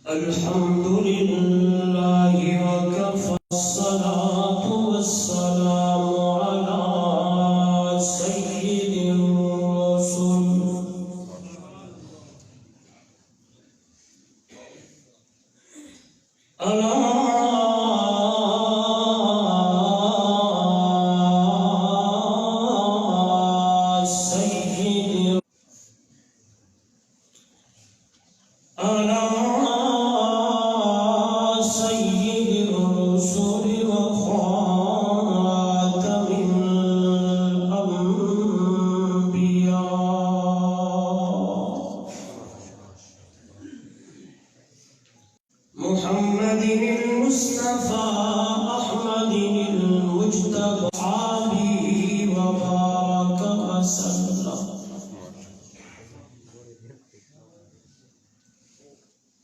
الحمد لله وكفى الصلاة والسلام على سيد الرسل محمد المصطفى أحمد المجتبى عليه وبارك وسلم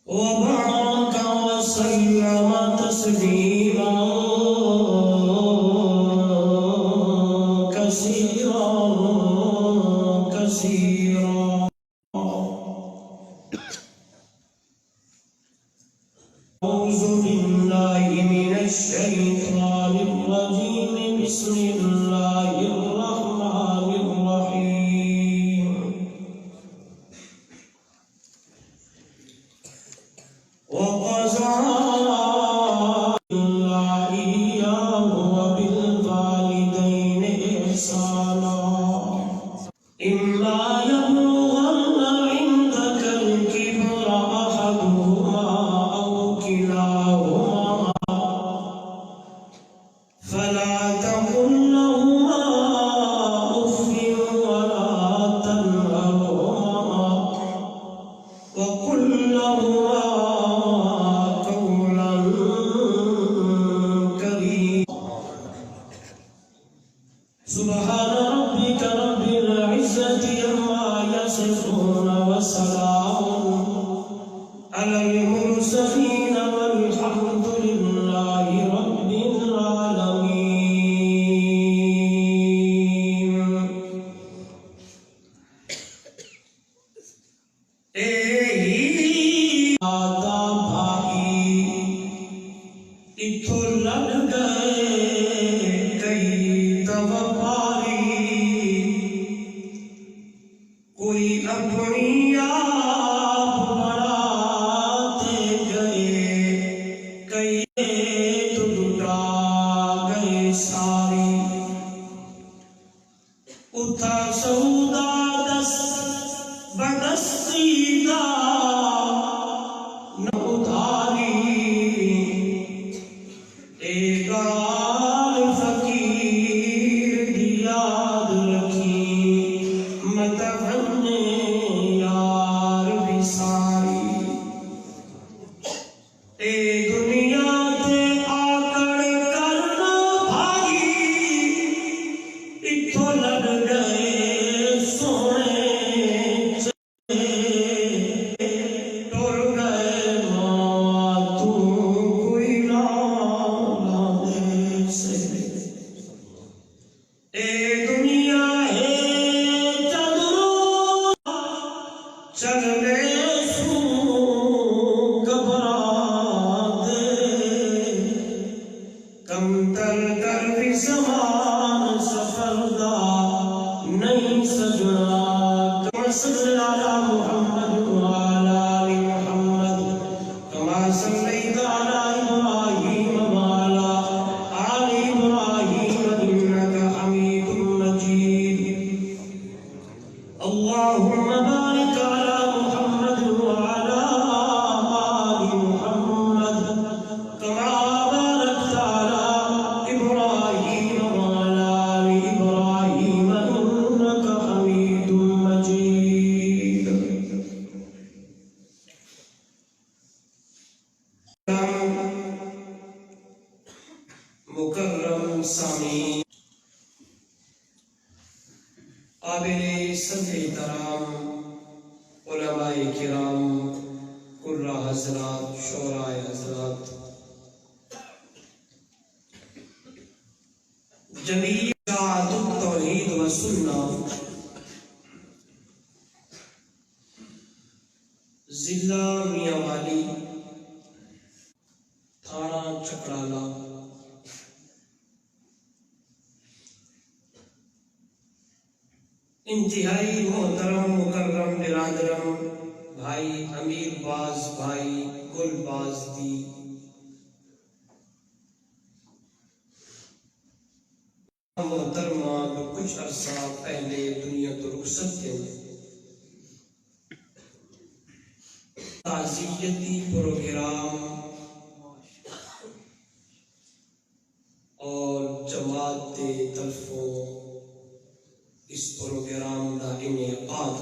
وبارك وسلم تسليما كثيرا كثيرا. أعوذ بالله من الشيطان الرجيم. بسم الله الرحمن الرحيم. وقضى الله إياه وبالوالدين إحسانا إما يبلغن عندك الكبر أحدهما كلاهما فلا تقل لهما أف ولا تنهرهما وقل لهما قولا كريما. سبحان ربك رب العزة عما يصفون وسلام على المرسلين والحمد لله رب العالمين. دادا بھائی اتھو لگ گئے کئی تواری کوئی اپنی آپ بڑھاتے گئے کئی تو لٹا گئے ساری اتھا سودا دس بدستیدہ نہ ادھاری ایگال فقیر دی یاد رکھی متغنے یار بھی ساری اے دنیا تے آکڑ کرنا بھائی اتھو لگ گئے سونے ٹر گئے ماں تو کوئی لالا دے سے اے دنیا ہے چدرو چل گئے سو گھبرا دے کم تر کر بھی زمان سفر دا نہیں سجنا. کما صلی علی محمد وعلی آل محمد کما صلیت علی ابراہیم وعلی آل ابراہیم انک حمید مجید. اللهم بارك على محمد وعلى آل محمد كما باركت على إبراهيم وعلى آل إبراهيم إنك حميد مجيد. مکرم سامعین قابل سمع احترام علماء کرام قرہ حضرات شعراء حضرات جمیع دعاة التوحید و سنہ ضلع میاں والی تعالی انتہائی محترم مکرم برادرم بھائی امیر باز بھائی گل باز دی محترمہ جو کچھ عرصہ پہلے دنیا تو رخصت تھے تعزیتی پروگرام اور جماعت کے طرفوں اس پروگرام کا انعقاد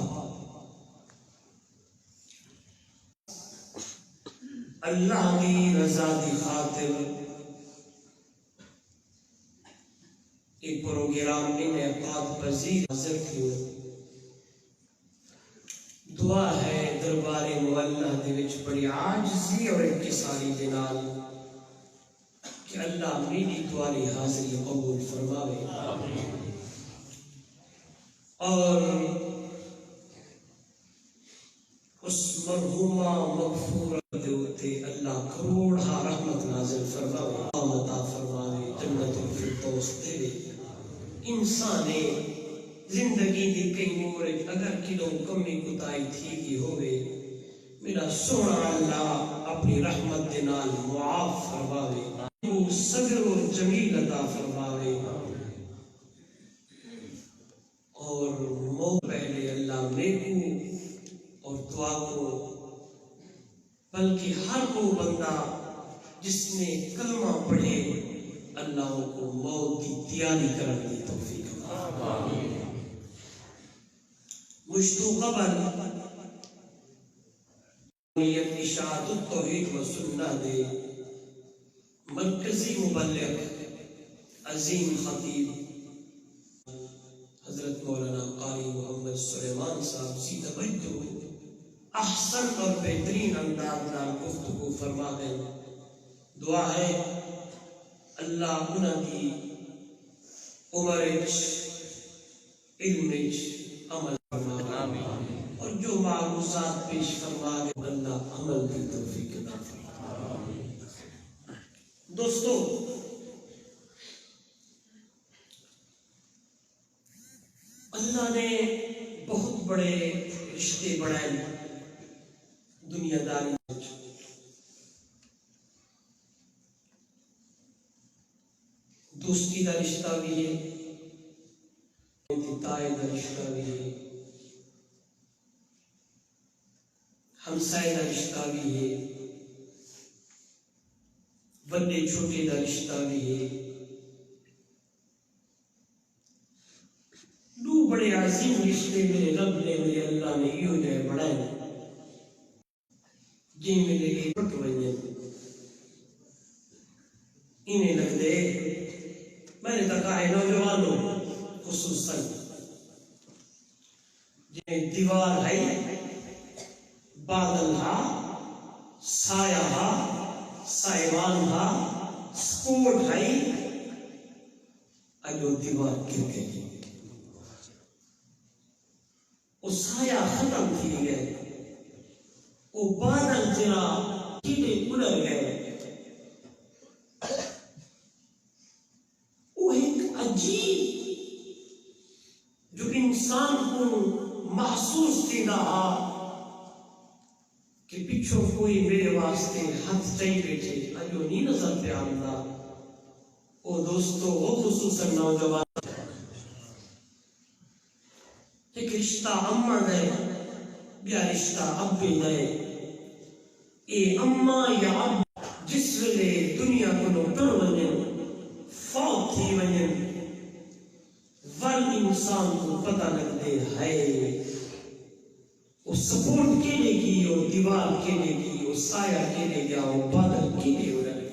اللہ کی رضا کی خاطر یہ پروگرام انعقاد پذیر حاضر کیوں دعا ہے دربار معلہ دے وچ بڑی عاجزی اور انکساری دے نال کہ اللہ میری دعا کی حاضری قبول فرماوے اور اس مرحومہ مغفورہ دے اوتے اللہ کروڑا رحمت نازل فرماوے عطا فرماوے جنت الفردوس دے انسان زندگی دی کئی مور اگر کلو کمی کتائی تھی کی ہوئے میرا سونا اللہ اپنی رحمت دے نال معاف فرماوے صبر و جمیل عطا فرماوے اور موت پہلے اللہ نیکو اور دعا کو بلکہ ہر وہ بندہ جس نے کلمہ پڑھے اللہ کو موت کی تیاری کرنے کی توفیق آمین مشتو قبل اشاعت التوحید و سنہ دے مرکزی مبلغ عظیم خطیب حضرت مولانا قاری محمد سلیمان صاحب سی توجہ احسن اور بہترین انداز نال گفتگو فرما دیں دعا ہے اللہ انہاں کی عمر علم عمل فرماوے اور جو معروضات پیش فرما دے اللہ عمل کی توفیق عطا فرماوے دوستو اللہ نے بہت بڑے رشتے بڑھائے دنیا داری دوستی کا رشتہ بھی ہے تائے کا رشتہ بھی ہے ہمسائے کا رشتہ بھی ہے بڑے چھوٹے کا رشتہ بھی ہے دو بڑے عظیم رشتے میرے رب نے میرے اللہ نے یہ جائے بڑھائے جن میں لے پٹ ونجن انہیں لگ دے میں نے تکا ہے نوجوانوں خصوصاً جنہیں دیوار ہے بادل ہا سایہ ہا سائیوان ہا سپورٹ ہے اجو دیوار گر گئی وہ سایہ ختم تھی گئے وہ بادل جرا کیڑے اڑ گئے وہ ایک عجیب جو انسان کو محسوس تھی رہا کہ پچھو کوئی میرے واسطے ہاتھ چاہیے بیٹھے اجو نہیں نظر پہ آمدہ وہ دوستو وہ خصوصاً نوجوان ایک رشتہ اماں دے بیا رشتہ ابے دے اے اماں یا اب جس ویلے دنیا کو ٹر ونجن فوت تھی ونجن ول انسان کو پتہ لگ دے ہے وہ سپورٹ کے لئے کی وہ دیوار کے لئے کی وہ سایہ کے لئے گیا وہ بادل کے لئے ہو رہے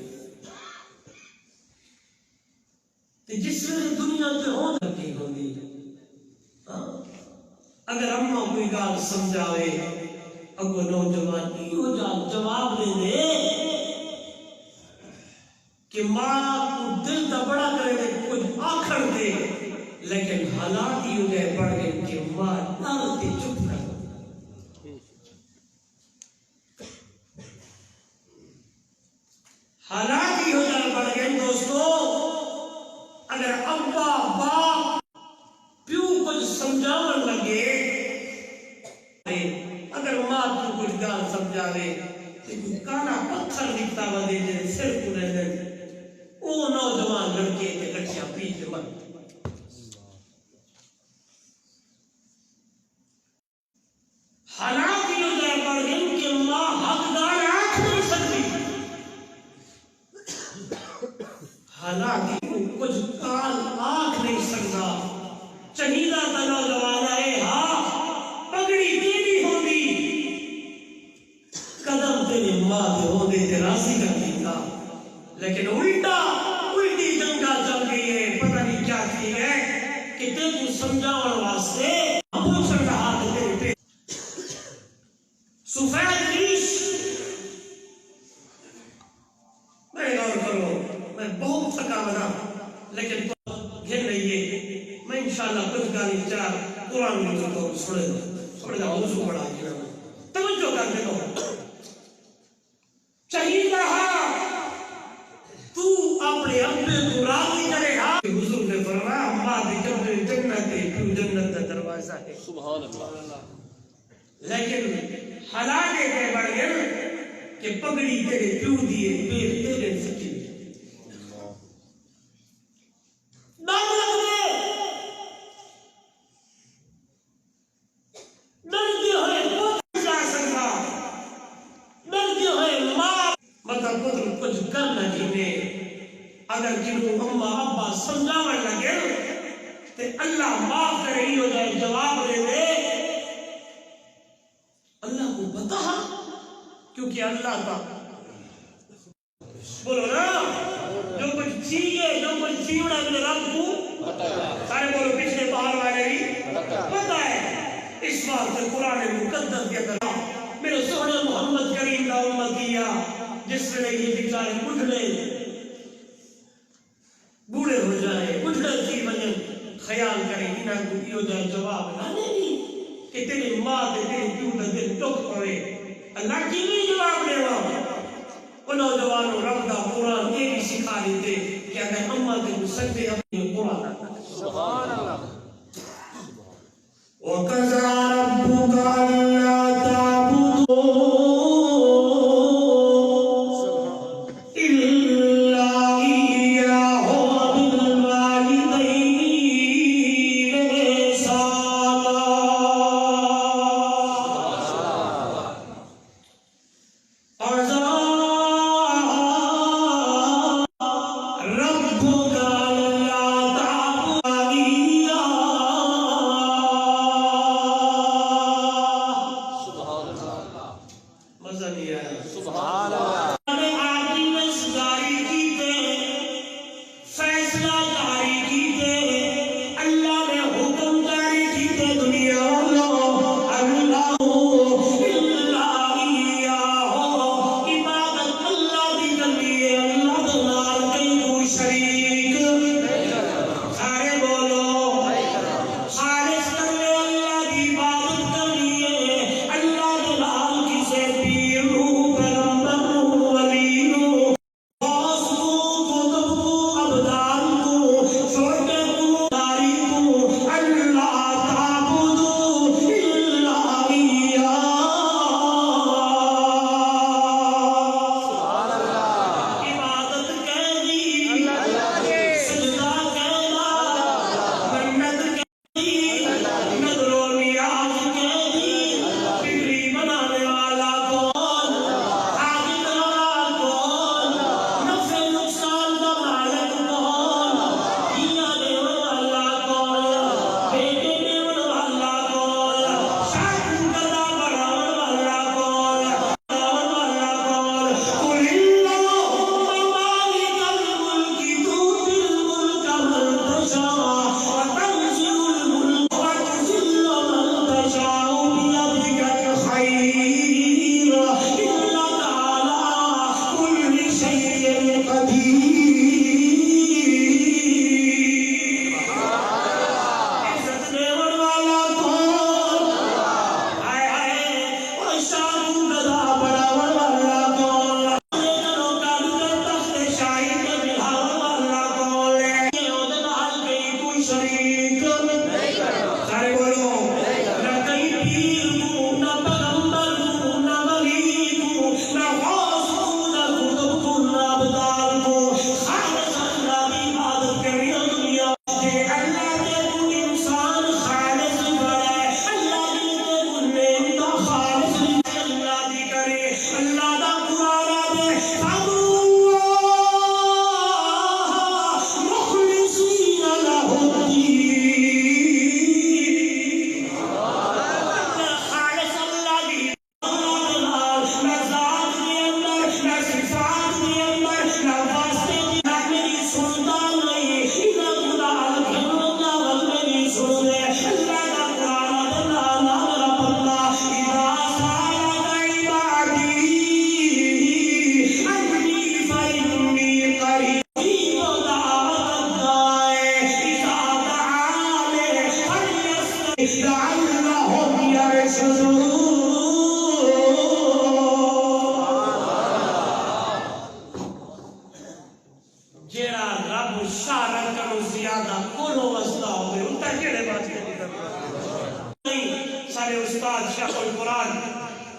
جس ویلے دنیا کے ہون لگی ہوندی اگر اماں کوئی گال سمجھاوے اگو نوجوان یہ جواب دے دے کہ ماں کو دل دا بڑا کرے دے کچھ آکھر دے لیکن حالات ہی ہو گئے بڑھ گئے کہ ماں نالتے چپ کر حالات ہی ہو جائے اگر ماں کو کچھ گال سمجھا لے تو کانا پتھر دکھتا بدے جے سر کو رہن او نوجوان لڑکے کے گٹھیاں پی کے مر حالانکہ جو ذرا پڑھ گئے کہ ماں حقدار آنکھ نہیں سکتی حالانکہ کچھ کال آنکھ نہیں سکتا چہیدہ کا نوجوان ہے ہاں پگڑی تیری ہوندی قدم تیرے ماں دے ہوندے تے راضی کر دیتا لیکن الٹی جنگا چل گئی ہے پتہ نہیں کیا کی ہے کہ تے کو سمجھاون واسطے پوچھ رہا ہے تیرے پہ سفید ریش میں غور کرو میں بہت تھکا بنا لیکن گھر نہیں ہے میں انشاءاللہ کچھ گالی چار قرآن میں جو چھوڑے گا وضو پڑھا گیا توجہ کر دے دو چاہیے رہا تو اپنے ابے کو راضی کرے ہاں حضور نے فرمایا ماں دی جنت ہے تو جنت کا دروازہ ہے سبحان اللہ لیکن حالات کے بڑھ گئے کہ پگڑی تیرے پیو دیے پیر تیرے سکی دم لگ دے ڈرتے ہوئے پتر جا سکتا ڈرتے ہوئے ماں مطلب پتر کچھ کرنا جینے اگر جنہوں اممہ ابا سمجھاون لگے تے اللہ معاف کرے ہی ہو جائے جواب دے دے اللہ کو بتا کیونکہ اللہ کا بولو نا جو کچھ چیئے جو کچھ چیئے اپنے رب کو سارے بولو پچھلے پہاڑ والے بھی پتا ہے اس بات سے قرآن مقدس کے کرا میرے سونے محمد کریم کا امتیہ جس نے یہ بیچارے بڑھڑے بوڑھے ہو جائے بڑھڑے کی وجہ خیال کریں انہاں کو یہ ہو جائے جواب نہ نہیں کہ تیری ماں دے تیری کیوں نہ دل ٹک پڑے اللہ کی نہیں جواب دے رہا ان نوجوانوں رب دا قرآن یہ بھی سکھا دیتے کہ اگر اماں دے کو سکتے اپنے قرآن سبحان اللہ وَقَضَى رَبُّكَ أَلَّا تَعْبُدُوا ربك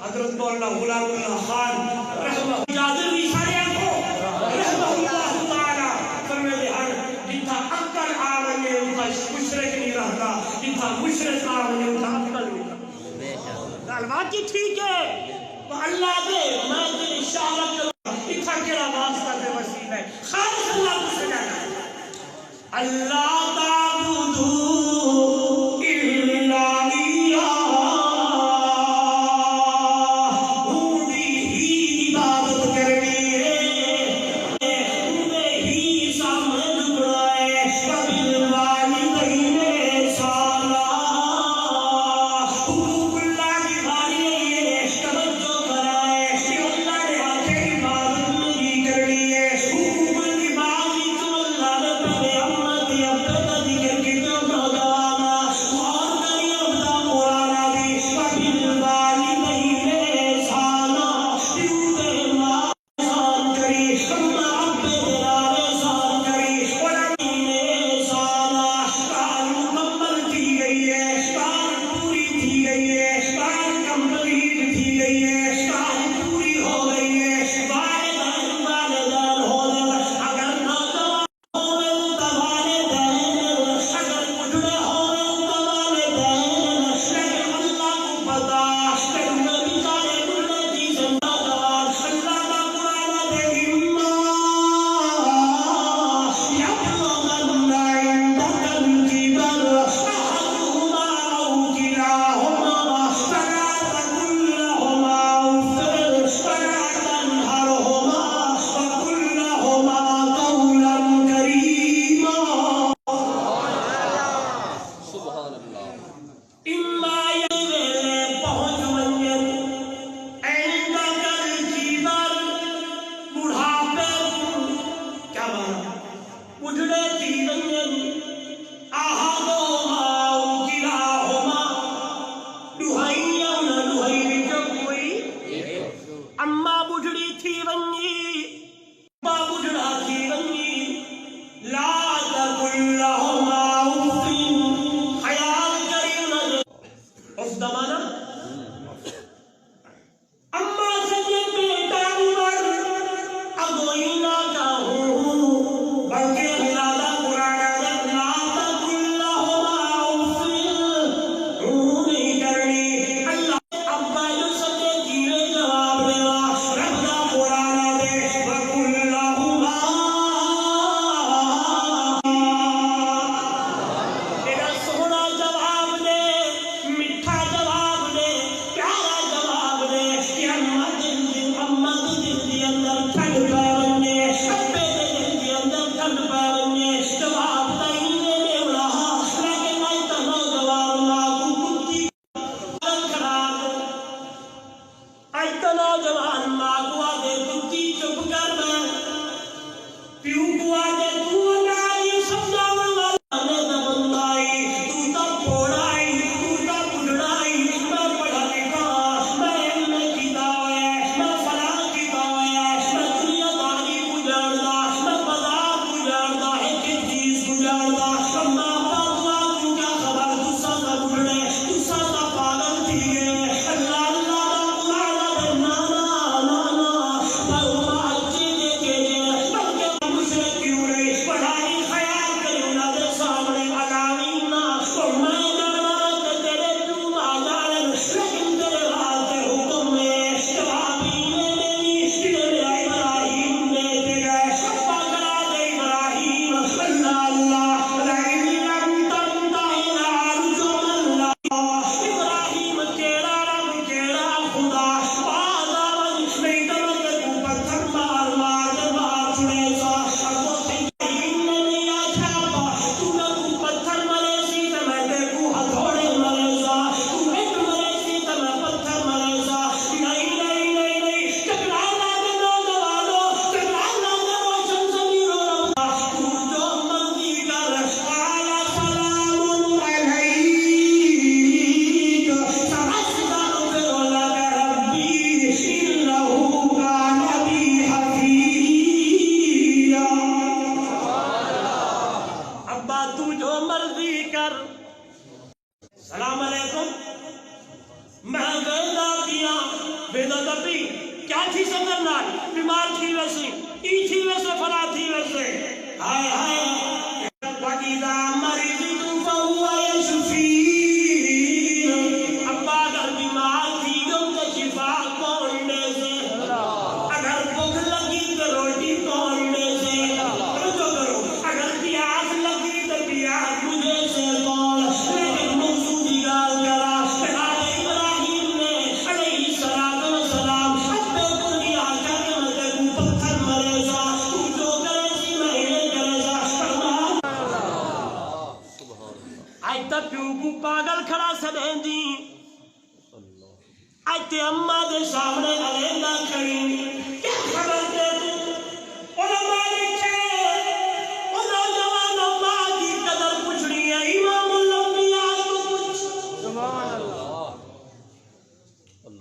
حضرت مولانا غلام اللہ خان رحمہ اجازت بھی سارے کو رحمہ اللہ تعالی فرمائے ہر جتھا عقل آونے انہا مشرک نہیں رہتا، جتھا مشرک آونے انہا عقل نہیں رہتا. گل واقعی ٹھیک ہے تو اللہ دے میں تیری اشارت کروں اتھا کیڑا واسطہ دے وسیلہ ہے خالص اللہ کو سجانا ہے. اللہ تعبدو الا ایاہ اونی ہی عبادت کرنی ہے اونی ہی سامنے جھکڑائے وبالوالدین احسانا حقوق اللہ کی باری ہے توجہ کرائے کہ اللہ نے آتے عبادت نہیں کرنی ہے حقوق کی باری تو اللہ نے پہلے امت یا پیدا دیگر کی تو نوجوانا اور کری ابدا قرآن بھی وبالوالدین احسانا بیوتے ماں احسان کری اما ابے دلال احسان کری والدین احسانا کار مکمل کی گئی ہے کار پوری کی گئی ہے کار کمپلیٹ کی گئی ہے کار پوری ہو گئی ہے والدین والدین ہو گئے اگر نوجوان ہوئے تو والدین اگر بڑھڑے ہوئے تو والدین لیکن اللہ کو پتا کہ نبی سارے بڑھڑے دی زندہ جوان اللہ کا قرآن دے اما یبلغن عندک الکبر احدہما او کلاہما فلا تقل لہما اف ولا تنہرہما وقل لہما قولا کریما. اما یہ پہنچ ونجن عندک الکبر بڑھاپے کیا مانا بڑھڑے تھی ونجن احدہما او کلاہما دہائی یا نہ دہائی جو کوئی اما بڑھڑی تھی ونجی ابا بڑھڑا تھی ونجی لا تقل لہما اف خیال کری نہ اف دمانا اما سید بیٹا عمر اگوئی نہ چاہوں بلکہ ارادہ قرآن ہے لا تقل لہما اف روح نہیں کرنی. اللہ ابا جو سجے جیوے جواب دیوا رب دا قرآن دے وقل لہما تیرا سونا جواب دے میٹھا جواب دے پیارا جواب دے کہ اما دل دی اندر ٹھنڈ پہ ونجے ابے دے دل دی اندر ٹھنڈ پہ ونجے جواب دے نے رہا لیکن میں تو نوجوان ماں کو کتی کھڑا اج تو نوجوان ماں کو آدھے کتی چپ کر میں پیو کو آدھے تو نائی سمجھاون والا نے نہ بندائی تو تا پھوڑائی تو تا بڑھڑائی میں پڑھا لکھا میں علم کیتا ہوئے میں فلاں کیتا ہوئے میں دنیا داری کو جاندا میں بازار کو جاندا ایک ایک چیز کو جاندا اما ابا کو کیا خبر تسا دا بڑھڑے تسا دا پاگل تھی گئے اللہ اللہ دا قرآن دے نانا صدر نال بیمار تھی ویسے ای تھی ویسے فلا تھی ویسے ہائے ہائے وَإِذَا مَرِضْتُ فَهُوَ يَشْفِينِ ابا اگر بیمار تھی تو شفا کون دے سے اگر بھوک لگی تو روٹی کون دے سے رجوع کرو اگر پیاس لگی تو پیاس مجھے سے کون لیکن مقصودی گال کرا حضرت ابراہیم نے علیہ السلام اپنے پوری آقا کے مدد پتھر مرے سا تو جو کرے سی مہینے کرے سا آج تک پیوں کو پاگل کھڑا سدیں دی آج تے اممہ دے سامنے علیندہ کھڑی کیا خبر دے تو علماء لکھے انہوں جوان اللہ کی قدر پچھڑی ہے امام الانبیاء تو کچھ سبحان اللہ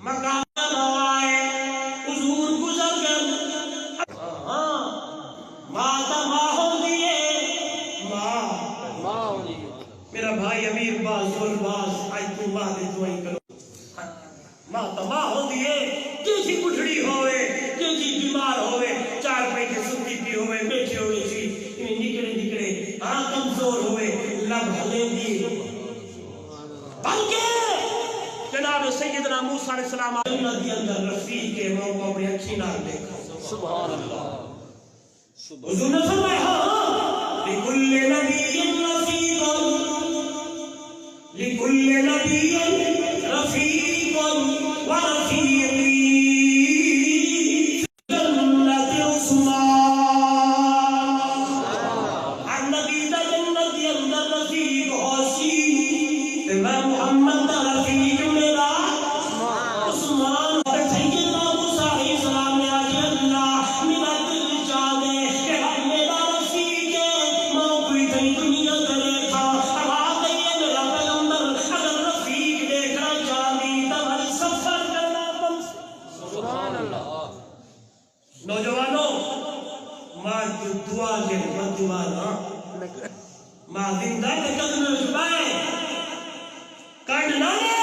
مقام موائے حضور گزر گئے ماں ہو دیئے ماں میرا بھائی امیر باز باز آج تو ماں دے دعائیں کرو ماں تماہ ہو دیئے کیسی کچھڑی ہوئے کیسی بیمار ہوئے چار پہ کے سکتی پی ہوئے بیٹھے ہوئے سی نکڑے ہاں کمزور ہوئے لب ہلیں دی بلکہ جناب سیدنا موسیٰ علیہ السلام جنت کے اندر رفیق کے موقع اپنی اچھی نال دیکھا سبحان اللہ حضور نے فرمایا لِكُلِّ نَبِيٍّ رَفِيقٌ لِكُلِّ نَبِيٍّ رَفِيقٌ وَرَفِيقِي جنت عثمان ہر نبی دا جنت کے اندر رفیق ہو سی میں محمد دا رفیق میرا عثمان سیدنا موسیٰ علیہ السلام نے آج اللہ میرا دل چاہے کہ ہم میرا رفیق ہے ماں کوئی تھی دنیا کرے تھا اب آگئی ہے میرا پیغمبر اگر رفیق دیکھنا چاہی تب ہر سفر کرنا بن سبحان اللہ نوجوانوں ماں کی دعا کے بدعا ماں زندہ کے قدم میں چھپائے کٹ نہ لے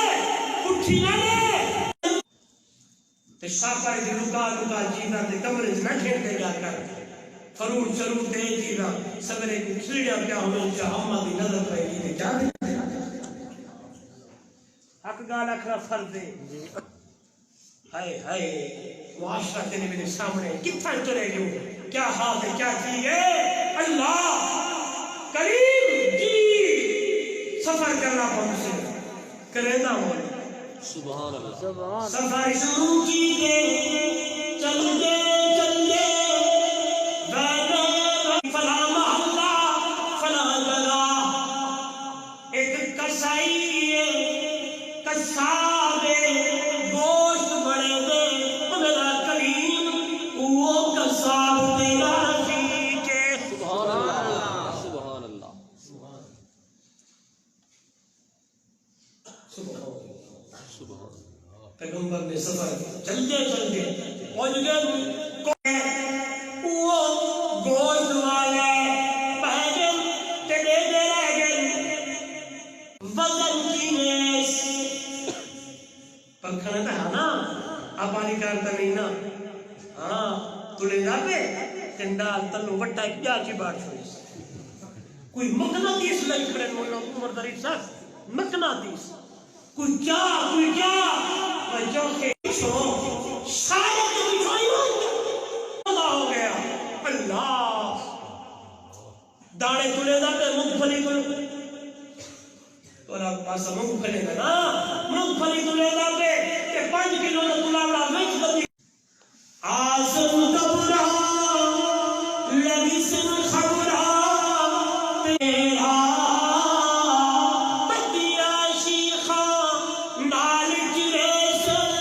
اٹھی نہ لے تے شاپر دی لکا چیزاں تے کمرے نہ کھیلتے جا کر فروٹ شروع دے چیزاں سبرے کو کھلیاں کیا ہوئے چاہ ہمہ دی نظر پہ گی دے کیا دے حق گال اکھرا فرد دے ہائے ہائے معاشرہ تینے میرے سامنے کتھا چلے گئے کیا حال ہے کیا چیئے اللہ کریم جی سفر کرنا پہنچ سے کریندہ ہوئے سبحان اللہ سفر شروع کی دے چل دے بیٹھے فلا محلہ فلا جگہ ایک کسائی کساب گوشت بڑے دے میرا کریم وہ کساب تیرا رفیق ہے سبحان اللہ سبحان اللہ پیغمبر نے سفر چلتے پہنچ گئے وہ گوشت والے پہنچن تڑے دے رہ گئے وزن کی نیس پکھنا تھا نا اپانی کارتا نہیں نا ہاں تڑے جا پہ تندال تلو وٹا ایک جاچی بات ہوئی کوئی مقناطیس لگ کھڑے مولا عمر دریف صاحب مقناطیس کوئی کیا جو کہ شاید اللہ ہو گیا اللہ داڑے تلے دا پہ مغفلی تو اللہ پاسا مغفلی دا نا مغفلی تلے دا پہ کہ 5 کلو دا تلا بڑا ویچ بدی آسم دبرا لگسن خبرا تیرا بدیا شیخا نال چرے سر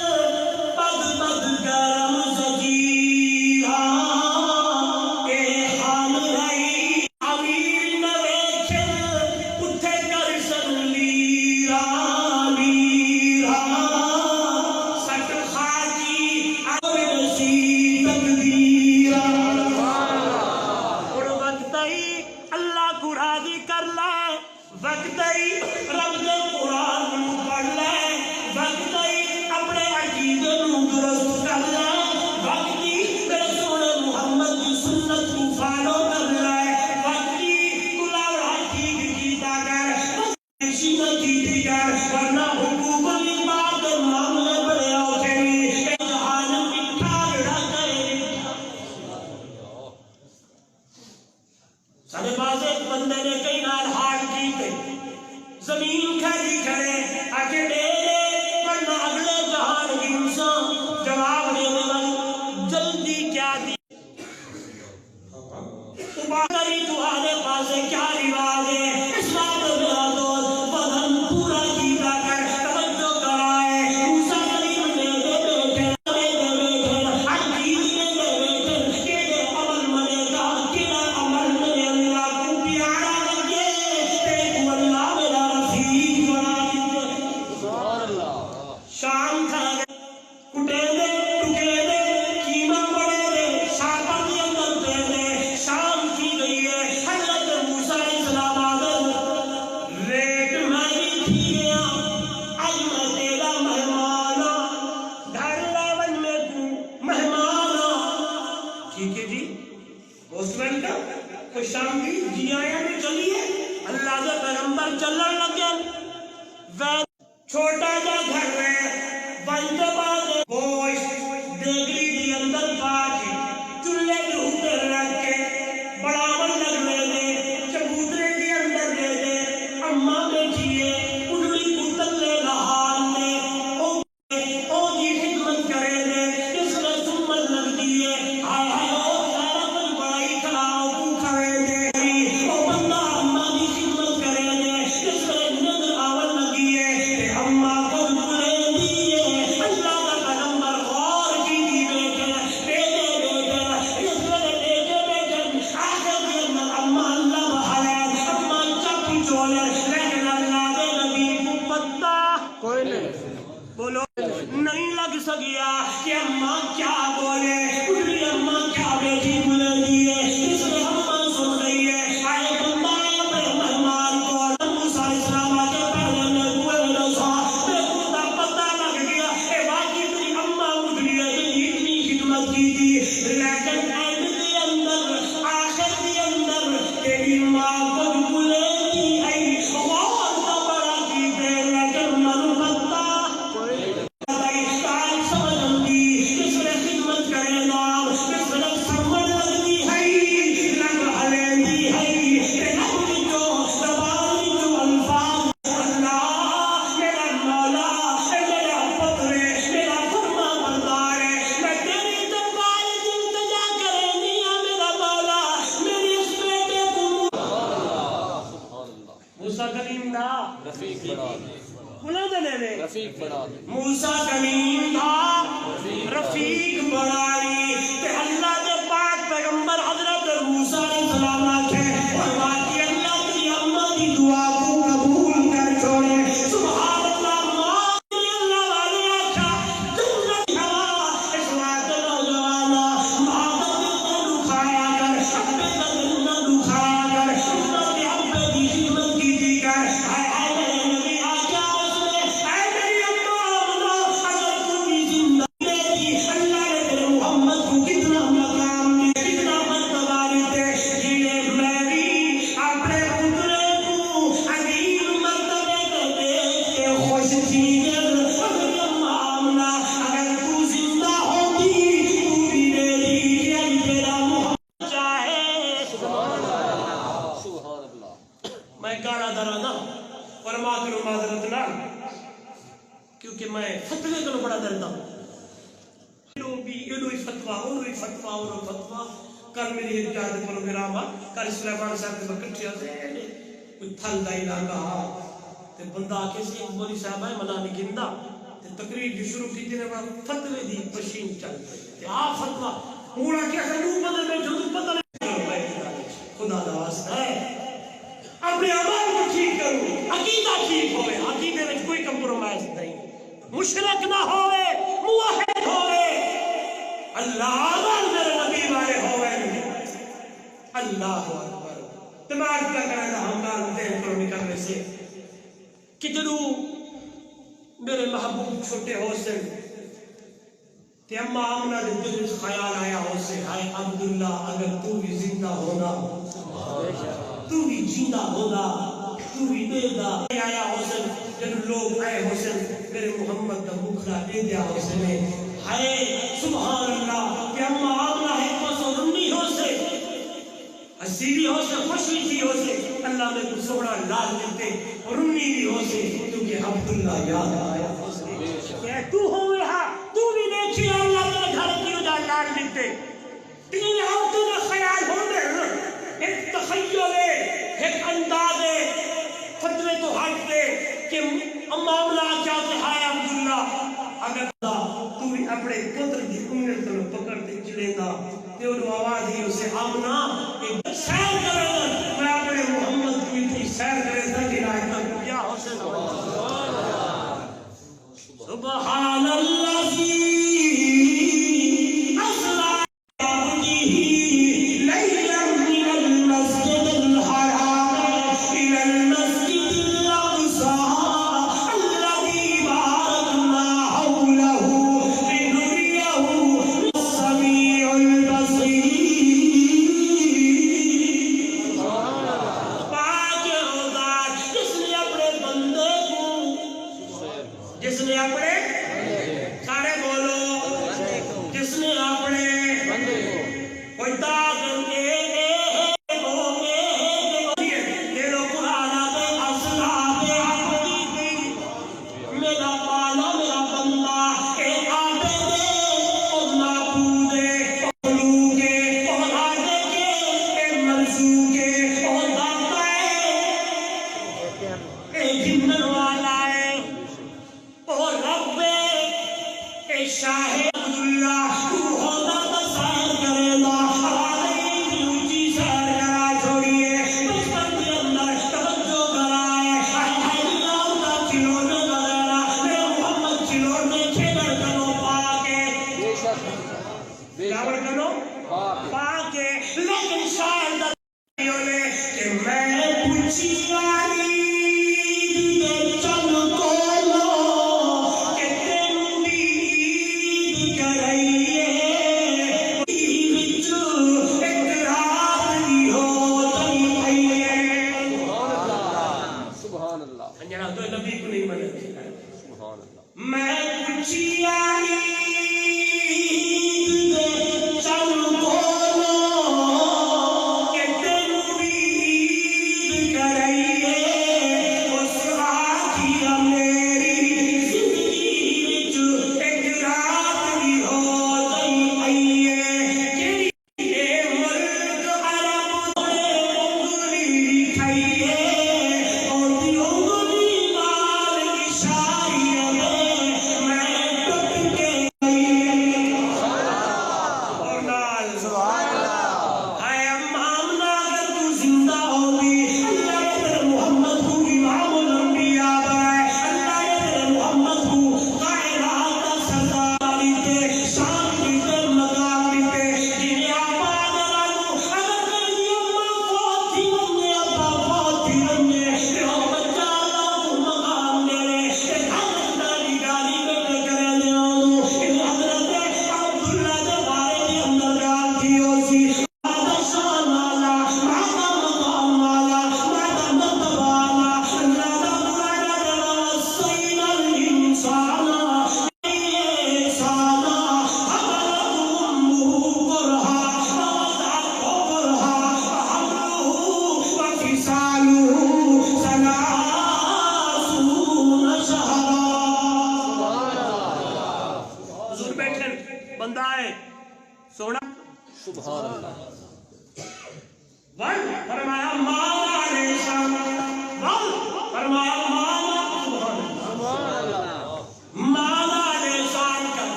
وہ شام کی جیایا میں چلیے اللہ کے پیغمبر چلن لگے چھوٹا جا گھر ہے بند بعد گوشت دیگری دی اندر پاک چولہے کے اوپر رکھ کے بڑاون لگ رہے نے چبوترے دی اندر دے دے اماں بیٹھیے اڈلی کتن لے لحال نے او جی خدمت کرے دے اس میں سمت لگ دیئے آئے آئے او سارا کچھ بڑائی کھلاؤ تو کرے دے او بندہ اماں دی خدمت کرے دے اس میں نظر آول لگیے اماں کو بلے دیئے اللہ کا پیغمبر غور کی دی بیٹھے اس میں بیٹھے آخر کے اندر اماں اللہ بحالے اماں چاپی چولے لیکن اللہ دے نبی کو پتہ کوئی نہیں بولو نہیں لگ سکیا کہ اماں کیا بولے اٹھلی اماں کیا بیٹھی بلے دیئے اس میں اماں سن رہی ہے آئے بندہ اپنے مہمان کو موسیٰ علیہ السلام آگے پہلے میں کوئے نسا میں خودہ پتہ لگ گیا اے واقعی تری اماں اٹھلی ہے اتنی خدمت کی تھی لیکن اینڈ دی اندر آخر دی اندر تیری ماں کو بلے دی ہے غور کا بڑا کی دے لیکن من پتہ موسیٰ کلیم تھا رفیق بڑائی تے اللہ دے پاک پیغمبر حضرت موسیٰ علیہ السلام آکھے اور باقی اللہ کی اماں دی دعا کو قبول کر چھوڑے سبحان اللہ ماں اللہ والے آکھا جنت ہوا اس وقت نوجوانا ماں کا دل نہ دکھایا کر ابے کا دل نہ دکھایا کر اللہ کے ابے کی خدمت کی دی کر آئے آئے میرے نبی آکھا اس نے اے میری اماں اگر تو بھی زندہ رہتی اللہ نے تیرے محمد کو کتنا مقام دیا کتنا مرتبہ دیتے جنہیں میں بھی اپنے پترے کو عظیم مرتبے دے دیکھ کے خوش تھی اگر اماں آمنہ اگر تو زندہ ہوتی تو بھی میری کہ تیرا محمد چاہے سبحان اللہ میں گانا درانا فرما کرو معذرت نہ کیونکہ میں فتوے کو بڑا ڈرتا ہوں ایڈوئی فتوہ کل میری ایک جاتے پروگرام کل سلیمان صاحب کے بکٹھے آتے کوئی تھل دا علاقہ تے بندہ آکے سی بولی صاحب ہے منا نہیں گندہ تے تقریر جو شروع کی دینے بڑا فتوے دی مشین چل تے فتوہ موڑا کیا سنو بدل میں جو پتہ نہیں خدا دا واسطہ ہے اپنے عمال کو ٹھیک کرو عقیدہ ٹھیک ہوئے عقیدے میں کوئی کمپرومائز نہیں مشرک نہ ہوئے موحد ہوئے اللہ آمان میرے نبی والے ہوئے اللہ اکبر دماغ کا کرنا ہمارا دین کرو نکلنے سے کہ جنو میرے محبوب چھوٹے حسین تے اما آمنہ دے دل خیال آیا حسین ہائے عبداللہ اگر تو بھی زندہ ہونا تو بھی جیندہ ہونا تو بھی دے دا آیا حسین جن لوگ آئے حسین میرے محمد کا مکھلا دے دیا حسین ہائے سبحان اللہ کہ اما آمنہ ہے پسو رنی ہو سے حسیبی ہو سے خوشی تھی ہو سے اللہ میں کچھ سوڑا لال دیتے رنی بھی ہو سے کیونکہ عبداللہ یاد آیا کہ تو ہوئے ہاں تو بھی دیکھی اللہ میں گھر کی ادا لال دیتے تین عورتوں نے خیال ہونے ایک تخیل ایک انداز فتوے تو ہٹ دے کہ معاملہ کیا کہا عبداللہ اگر تو بھی اپنے پتر کی انگل کو پکڑتے چلے گا تے انہوں آواز ہی اسے آمنا ایک سیر کرے گا میں اپنے محمد کی تھی سیر کرے گا کہ رائے تک کیا حسن سبحان اللہ شاہ عبداللہ تو ہوتا بسائر کرے گا حوالے کی اونچی سیر کرا چھوڑیے بچپن کے اندر توجہ کرائے اللہ کا کھلونے وغیرہ میرے محمد کھلونے کھیلڑ کنو پاکے کھیلڑ کنو پاکے لیکن شاید کہ میں پوچھی آئی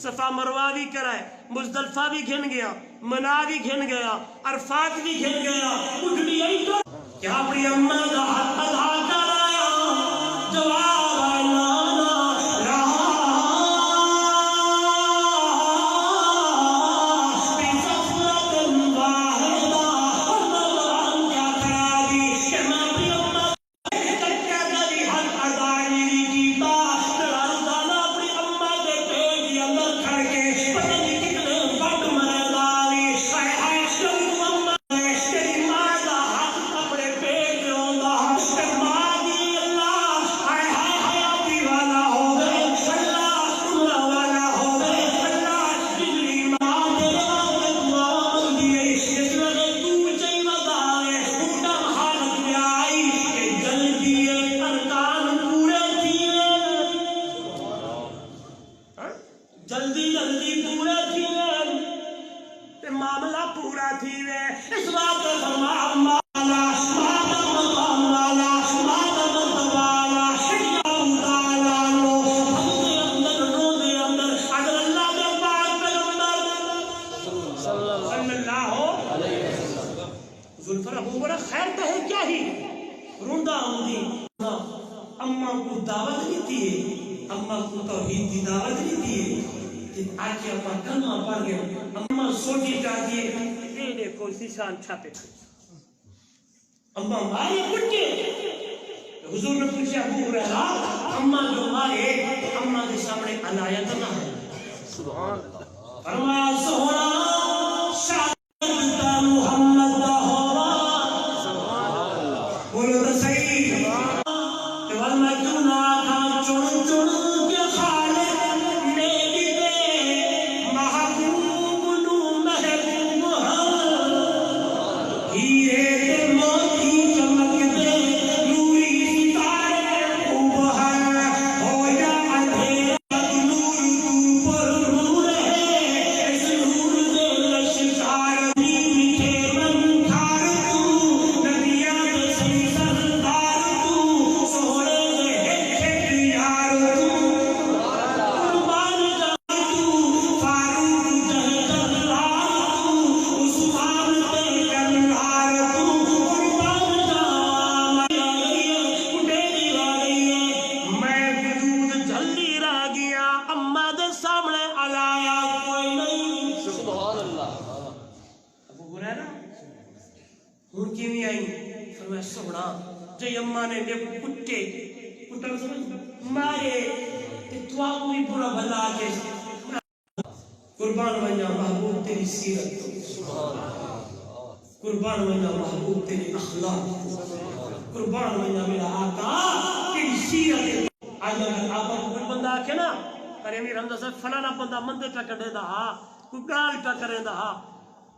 صفا مروہ بھی کرائے مزدلفہ بھی گھن گیا منا بھی گھن گیا عرفات بھی گھن گیا اٹھنی یہی تو کیا اپنی اممہ دا حق ادا کرایا جواب آئینانا رہا بی سفرت واحدہ اللہ کیا کرا دی کہ میں اپنی اممہ تکہ کبھی حق ادا نہیں کیتا رازدانا اپنی اممہ دے پیڑی اندر کھڑ کے پتہ نہیں کتنے فٹ مرے داری آئے آئے شروع اممہ دے تیری ماں دا حق اپنے پیڑ ہوندہ کہ ماں دی اللہ آئے آئے حیاتی والا ہوگے اللہ عمرہ والا ہوگے اللہ جنری ماں دے آگے دعا مندیے اس وقت تو چاہی مدارے اوٹا حالت میں آئی کہ جلدی ارکان پورے تھیے جلدی جلدی پورے تھیے تے معاملہ پورا تھیے اس بات کو فرما مولا مادم مولا مادم والا اللہ تعالیٰ لو ہم دے اندر رو دے اندر اگر اللہ دے پاک پیغمبر صلی اللہ علیہ وسلم ذوالفر ابو بڑا خیر تو ہے کیا ہی روندہ ہوندی اماں کو دعوت دیتی ہے اماں کو توحید کی دعوت دیتی ہے کہ آج اماں کلمہ پڑھ گئے اماں سوچی چاہتی ہے اے دیکھو سیشان چھاپے اماں مارے پٹھے حضور نے پوچھا ابو ہریرہ اماں جو مارے اماں کے سامنے عنایت نہ ہے سبحان اللہ فرمایا سونا شاہد تا محمد دا ہوا سبحان اللہ بولو تو صحیح کہ والمہ کیوں نہ آکھا چن چن کے خالق میری دے محبوب نو محبوب ہیرے دے موتی چمک دے نوری ستارے خوب ہر فرمایا سونا جی اماں نے میرے کٹے کٹر سمجھ مارے تو آپ بھی برا بھلا کے قربان ونجا محبوب تیری سیرت قربان ونجا محبوب تیری اخلاق قربان ونجا میرا آقا تیری سیرت آج اگر آقا کوئی بندہ آکے نا ارے امیر حمزہ صاحب فلانا بندہ مندے پہ کڑے دا کوئی گال پہ کرے دا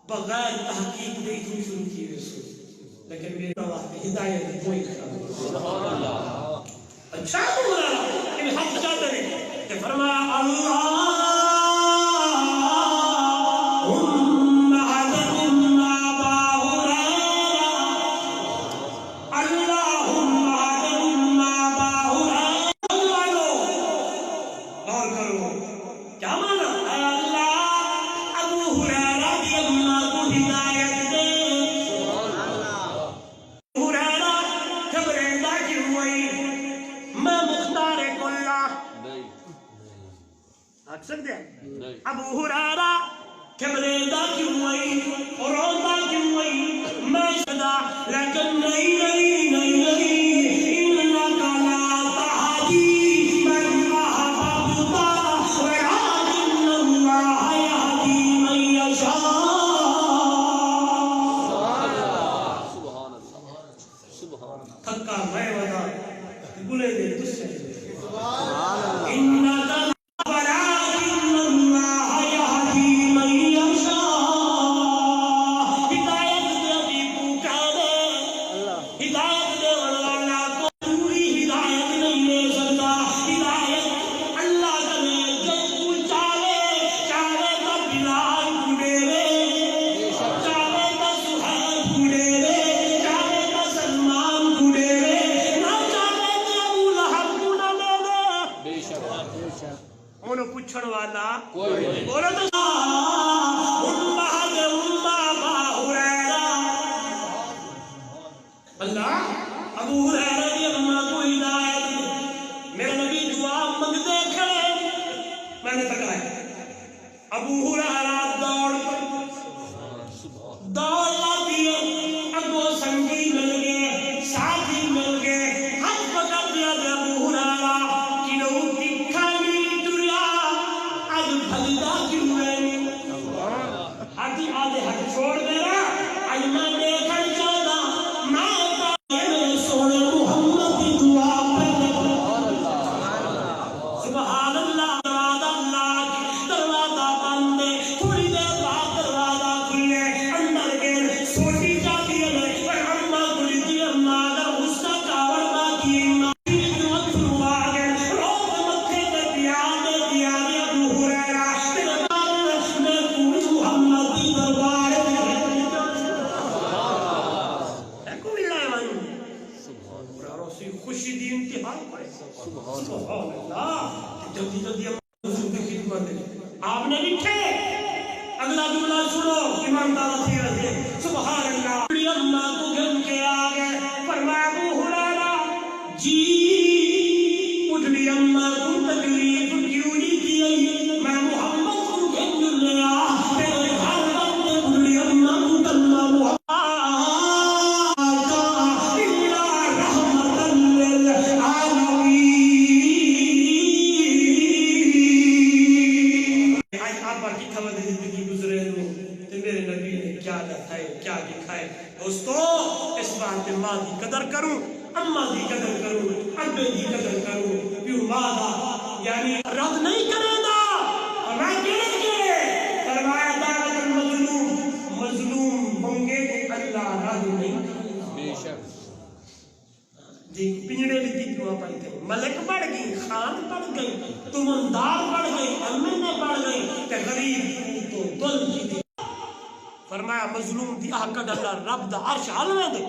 بغیر تحقیق دے تو شروع کی رسول لیکن میرے وقت ہدایت کوئی کھڑا اچھا بولا کہ حق چاہتے ہیں کہ فرمایا اللہ ابو ہریرہ کبریدہ کیوں ہوئی روزہ کیوں ہوئی میں صدا لیکن نہیں انکا لا تہدی من احببت ولکن اللہ یہدی من یشاء تھکا میں ودا بلے دے تجھ سے انکا آپ نے لکھے اگلا جملہ سنو امام دارسی رہے سبحان اللہ اللہ کو گھن کے آگے فرمایا ابو ہریرہ جی اٹھلی اللہ کو تکلیف کیوں نہیں کی میں محمد کو گھن لیا میرے گھر بندے اٹھلی اللہ کو تلنا محمد دوستو اس بات میں ماں کی قدر کروں اماں کی قدر کروں ابے کی قدر کروں پیو ماں یعنی رد نہیں کرے گا ہمیں کہنے کے فرمایا دعوت المظلوم مظلوم ہوں گے کہ اللہ رد نہیں بے شک دیکھ پنجڑے بھی دی دعا پڑھ گئی ملک بڑھ گئی خان بڑھ گئی تمندار بڑھ گئی امن بڑھ گئی کہ غریب تو دل کی دی فرمایا مظلوم دی آقد اللہ رب دا عرش حلوے دے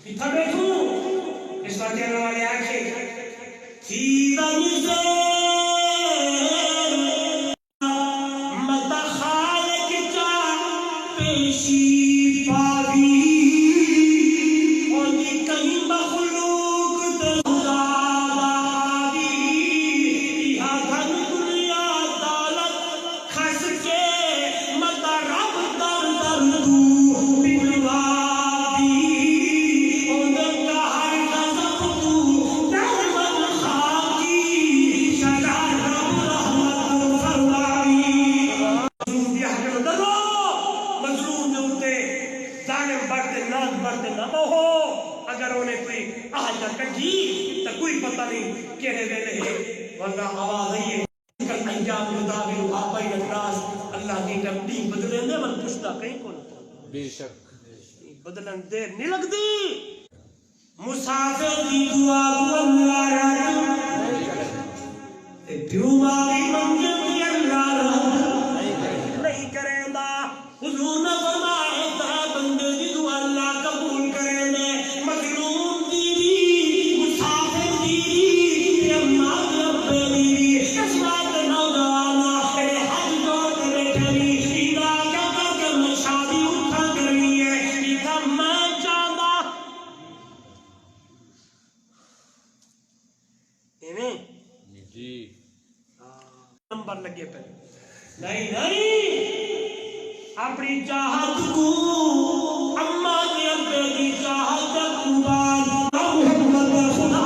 اتھا بیٹھوں اس بات کے والے آنکھیں تھی رنزے مدہ خالق جا پیشی پاوی اور دی کہیں مخلوق تزادہ آوی یہاں دھن دنیا دولت خس کے مدہ رب در در تو بنوادی کہڑے ویلے ورنہ آواز آئیے کل ایام نداولھا بین الناس اللہ دی ٹمڈی بدلے نے من پوچھتا کہیں کون بے شک بدلن دیر نہیں لگتی مسافر دی دعا کو اللہ اے پیو ماری منزل دی اللہ نہیں کرے دا حضور نے فرمایا تا بندے دی دعا اللہ قبول کرے دے مظلوم دی مسافر دی اماں دی ابے دی اس بات نوجوانا اے حج جوڑ کے بیٹھے دی ادا کیا کر کے میں شادی اٹھا کرنی ہے ادا میں چاہتا جی نمبر لگے پہ نہیں اپنی چاہت کو اماں کی ابے کی چاہت قربان محمد خدا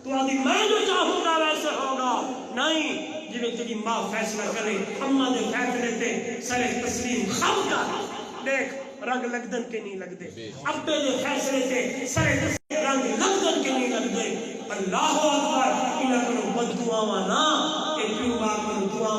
تو آدھی میں جو چاہوں گا ویسے ہوگا نہیں جنہیں تیری ماں فیصلہ کرے اماں دے فیصلے تے سر تسلیم خم کر دیکھ رنگ لگدن کے نہیں لگ دے ابے دے فیصلے تے سر تسلیم رنگ لگدن کے نہیں لگ دے اللہ اکبر انہاں کو بد دعاواں نہ کہ پیو ماں کو دعا